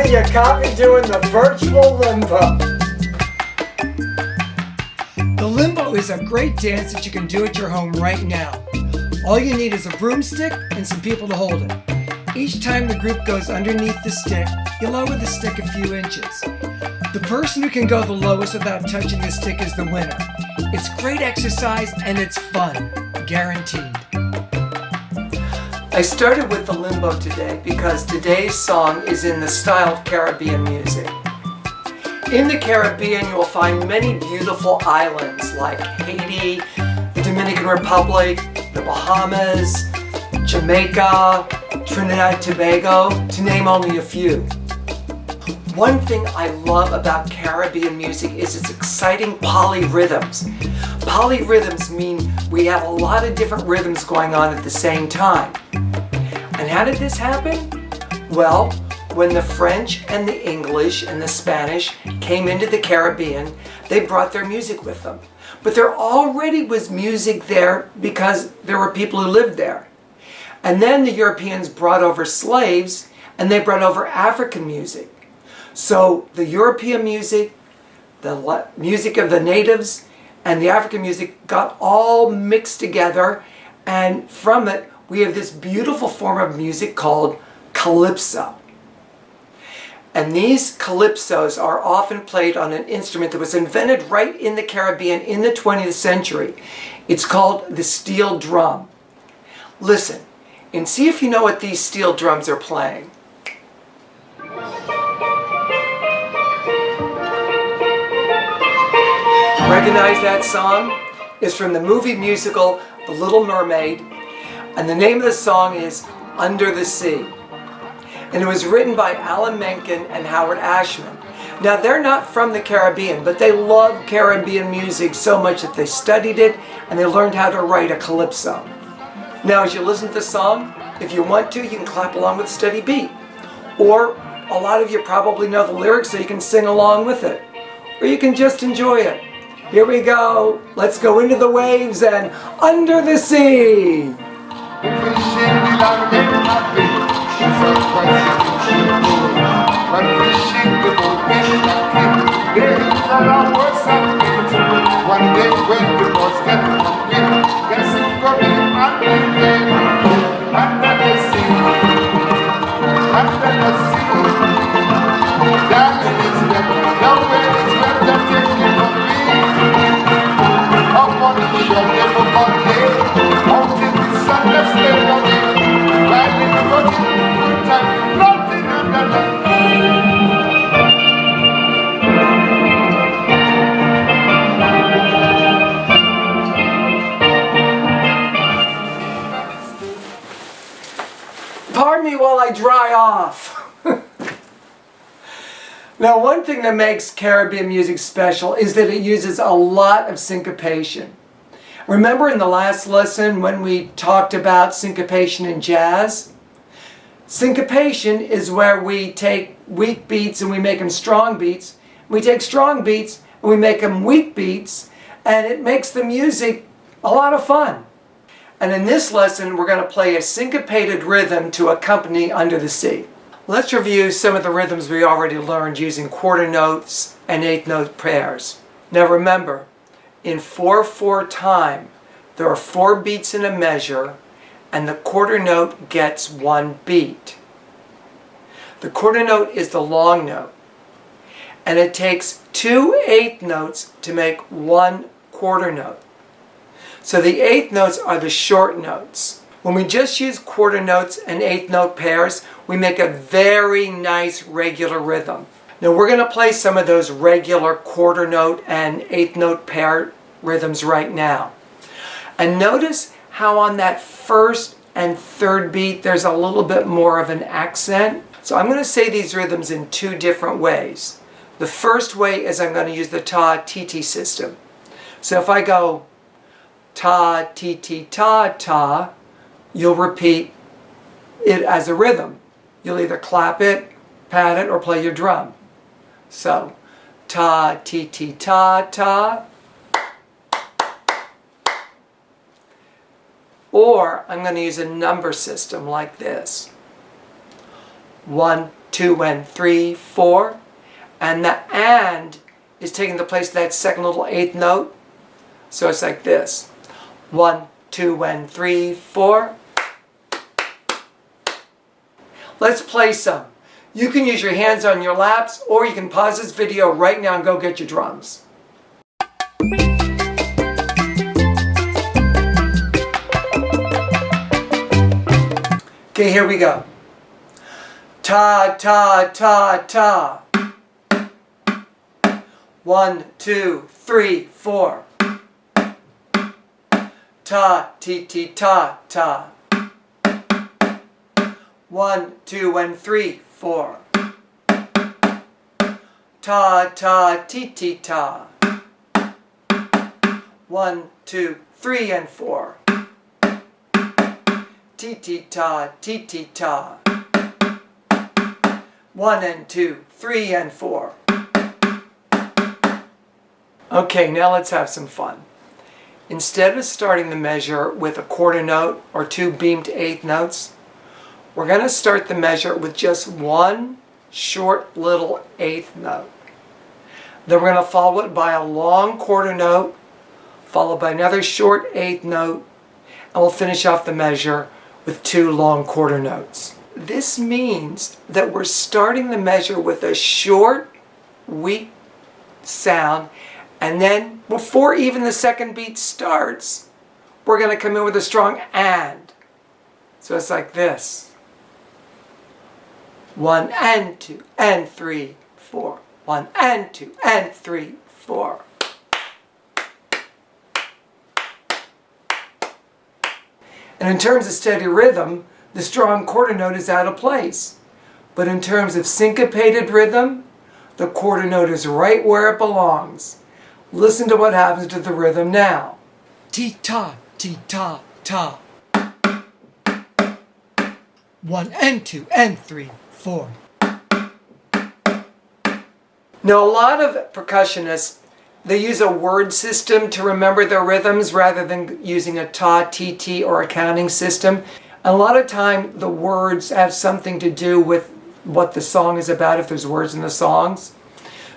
you caught me doing the virtual limbo. The limbo is a great dance that you can do at your home right now. All you need is a broomstick and some people to hold it. Each time the group goes underneath the stick, you lower the stick a few inches. The person who can go the lowest without touching the stick is the winner. It's great exercise and it's fun, guaranteed. I started with the limbo today because today's song is in the style of Caribbean music. In the Caribbean, you will find many beautiful islands like Haiti, the Dominican Republic, the Bahamas, Jamaica, Trinidad and Tobago, to name only a few. One thing I love about Caribbean music is its exciting polyrhythms. Polyrhythms mean we have a lot of different rhythms going on at the same time. And how did this happen? Well, when the French and the English and the Spanish came into the Caribbean, they brought their music with them. But there already was music there because there were people who lived there. And then the Europeans brought over slaves and they brought over African music. So the European music, the music of the natives, and the African music got all mixed together, and from it we have this beautiful form of music called calypso. And these calypsos are often played on an instrument that was invented right in the Caribbean in the 20th century. It's called the steel drum. Listen and see if you know what these steel drums are playing. Recognize that song? It's from the movie musical The Little Mermaid, and the name of the song is Under the Sea. And it was written by Alan Menken and Howard Ashman. Now they're not from the Caribbean, but they love Caribbean music so much that they studied it and they learned how to write a calypso. Now as you listen to the song, if you want to, you can clap along with a steady beat. Or a lot of you probably know the lyrics so you can sing along with it. Or you can just enjoy it. Here we go. Let's go into the waves and under the sea. One day when the boats get hungry, guess it's coming under the sea, under the sea. Darling, it's better, nowhere it's better, take it from me. Up on the shore, never one day, out in the sun, let's stay away. Riding the boat, good time, floating under the sea. Pardon me while I dry off. Now, one thing that makes Caribbean music special is that it uses a lot of syncopation. Remember in the last lesson when we talked about syncopation in jazz? Syncopation is where we take weak beats and we make them strong beats. We take strong beats and we make them weak beats, and it makes the music a lot of fun. And in this lesson, we're going to play a syncopated rhythm to accompany Under the Sea. Let's review some of the rhythms we already learned using quarter notes and eighth note pairs. Now remember, in 4/4 time, there are 4 beats in a measure, and the quarter note gets 1 beat. The quarter note is the long note, and it takes 2 eighth notes to make 1 quarter note. So the eighth notes are the short notes. When we just use quarter notes and eighth note pairs, we make a very nice regular rhythm. Now we're going to play some of those regular quarter note and eighth note pair rhythms right now. And notice how on that first and third beat there's a little bit more of an accent. So I'm going to say these rhythms in 2 different ways. The first way is I'm going to use the ta-ti-ti system. So if I go ta-ti-ti-ta-ta, you'll repeat it as a rhythm. You'll either clap it, pat it, or play your drum. So, ta-ti-ti-ta-ta. Or I'm going to use a number system like this. 1, 2, and 3, 4. And the and is taking the place of that second little eighth note. So it's like this. 1, 2, and 3, 4. Let's play some. You can use your hands on your laps, or you can pause this video right now and go get your drums. Okay, here we go. Ta, ta, ta, ta. 1, 2, 3, 4. Ta, ti, ti, ta, ta. 1, 2, and 3, 4. Ta, ta, ti, ti, ta. 1, 2, 3, and 4. Ti, ti, ta, ti, ti, ta. 1 and 2, 3 and 4. Okay, now let's have some fun. Instead of starting the measure with a quarter note or 2 beamed eighth notes, we're going to start the measure with just one short little eighth note. Then we're going to follow it by a long quarter note, followed by another short eighth note, and we'll finish off the measure with 2 long quarter notes. This means that we're starting the measure with a short, weak sound, and then before even the second beat starts, we're going to come in with a strong and. So it's like this. 1 and 2 and 3, 4. 1 and 2 and 3, 4. And in terms of steady rhythm, the strong quarter note is out of place. But in terms of syncopated rhythm, the quarter note is right where it belongs. Listen to what happens to the rhythm now. Ti-ta, ti-ta, ta. 1 and 2 and 3, 4. Now, a lot of percussionists, they use a word system to remember their rhythms rather than using a ta, ti, ti, or a counting system. A lot of time, the words have something to do with what the song is about, if there's words in the songs.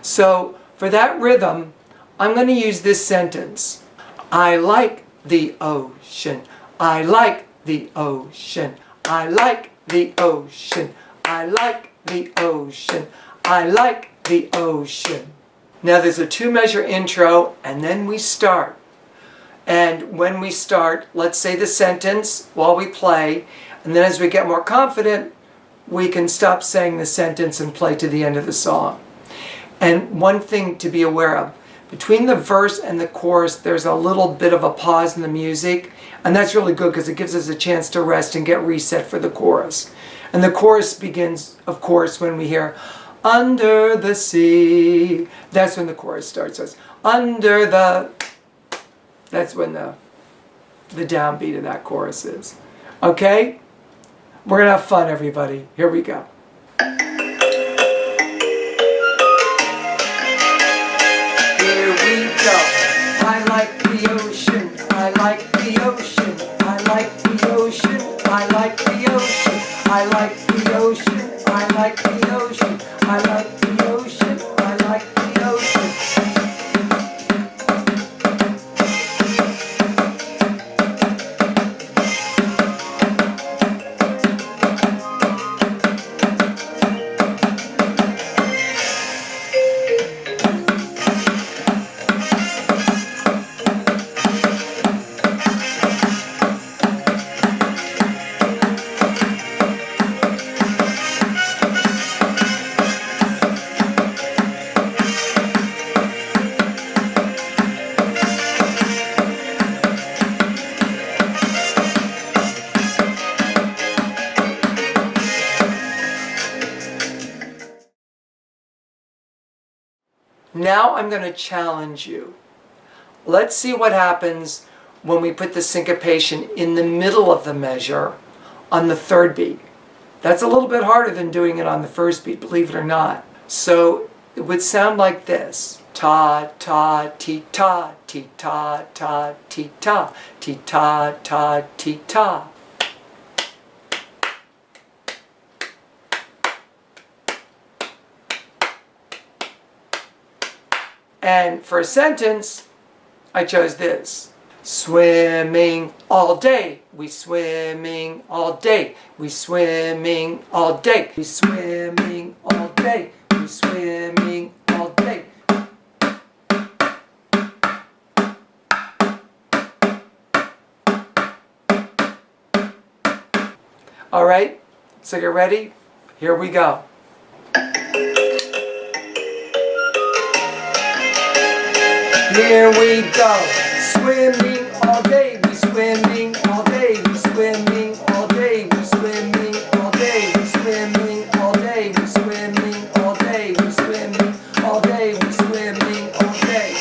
So, for that rhythm, I'm going to use this sentence. I like the ocean. I like the ocean. I like the ocean. I like the ocean. I like the ocean. Now there's a 2-measure intro, and then we start. And when we start, let's say the sentence while we play, and then as we get more confident, we can stop saying the sentence and play to the end of the song. And one thing to be aware of, between the verse and the chorus, there's a little bit of a pause in the music, and that's really good because it gives us a chance to rest and get reset for the chorus. And the chorus begins, of course, when we hear, under the sea. That's when the chorus starts. So it's under the... That's when the downbeat of that chorus is. Okay? We're going to have fun, everybody. Here we go. Here we go. I like the ocean. I like the ocean. I like the ocean. I like the ocean. I like the ocean. I like the ocean. I like the ocean. I like the ocean. Now I'm going to challenge you. Let's see what happens when we put the syncopation in the middle of the measure on the third beat. That's a little bit harder than doing it on the first beat, believe it or not. So it would sound like this. Ta, ta, ti, ta, ti, ta, ta, ti, ta, ti, ta, ta, ti, ta. And for a sentence, I chose this. Swimming all day. We swimming all day. We swimming all day. We swimming all day. We swimming all day. All right, so get ready. Here we go. Here we go. Swimming all day. We swimming all day. We swimming all day. We swimming all day. We swimming all day. We swimming all day. We swimming all day. We swimming all day.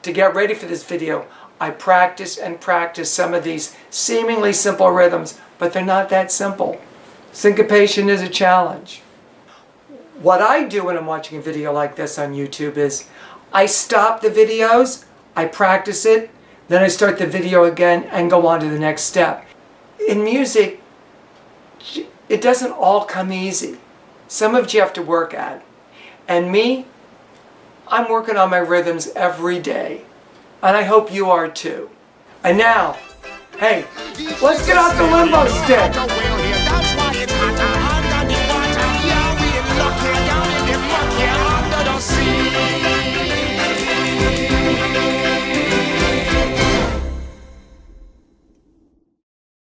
To get ready for this video, I practice and practice some of these seemingly simple rhythms, but they're not that simple. Syncopation is a challenge. What I do when I'm watching a video like this on YouTube is I stop the videos, I practice it, then I start the video again and go on to the next step. In music, it doesn't all come easy. Some of it you have to work at. And me, I'm working on my rhythms every day, and I hope you are too. And now, hey, let's get off the limbo stick.